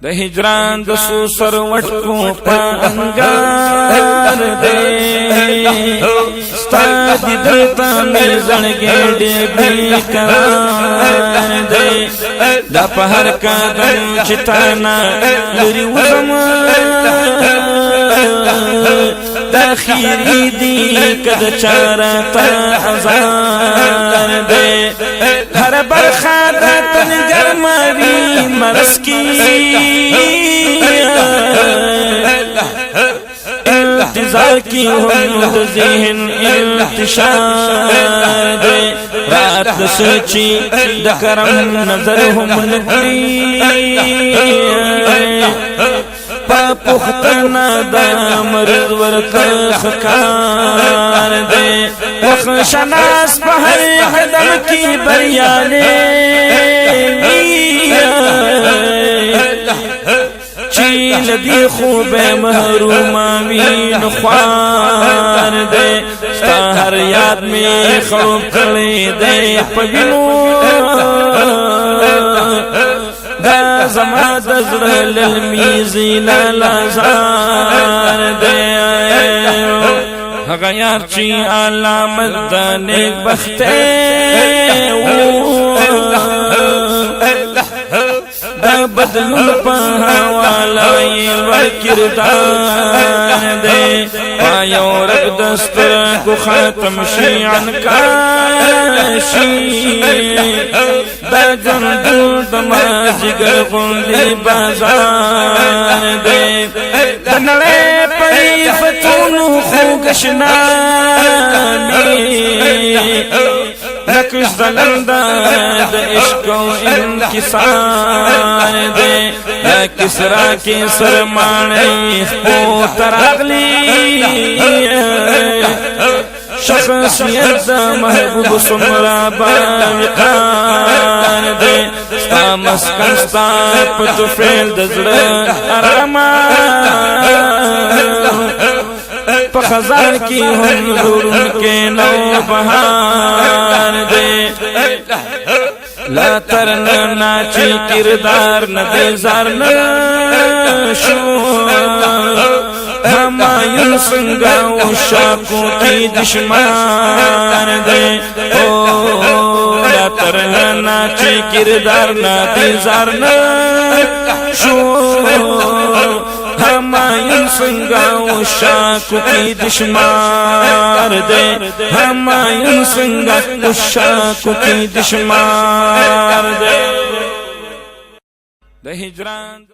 د هجران د سو سر وټ کو پانګار دے ستا دی دلتا می زړګې دې بیکار دے دا په هر قدم چې تانا لري وزم داخیری دی کد چارا تا ازار دے ہر برخا دا تنگر ماری مرس کی انتظار کی ہم ذہن انتشار دے رات سوچی دکرم نظر ہم نکلی پختنا دا مرد ورکا خکار دے وخشناس پہر حدم کی بریانے چیل دی خوب محروم آمین خوار دے ستا ہر یاد میں خوب کلی دے پگنو دا زما دزر للمیزی لالازار دے هغه یار چې علامت د نیک بخته دا بدلون په حواله ور کردار دے پایو رب دستر کو ختم شي عن کاشي دا جندو دما جگر غوندي بازار دے دنړې پي فتونو خوګشنا نکش زلندا د عشق او انکسار دے کسرا کی سرمانی خو تراغلی شخصیت دا محبوب سمرا باوقار دے ستا مسکن ستا پتو فیل دزر ارمان پا خزار کی حضور کے نو بہار دے لا ترنا ناچی کردار ندزار نشو ہمایون سنگا وشاکو کی دشمار دے لا ترنا ناچی کردار ندزار نشو ہمایون سنگا وشاکو کی دشمار دے ہمایون سنگا وشاکو کی دشمار دے د هجران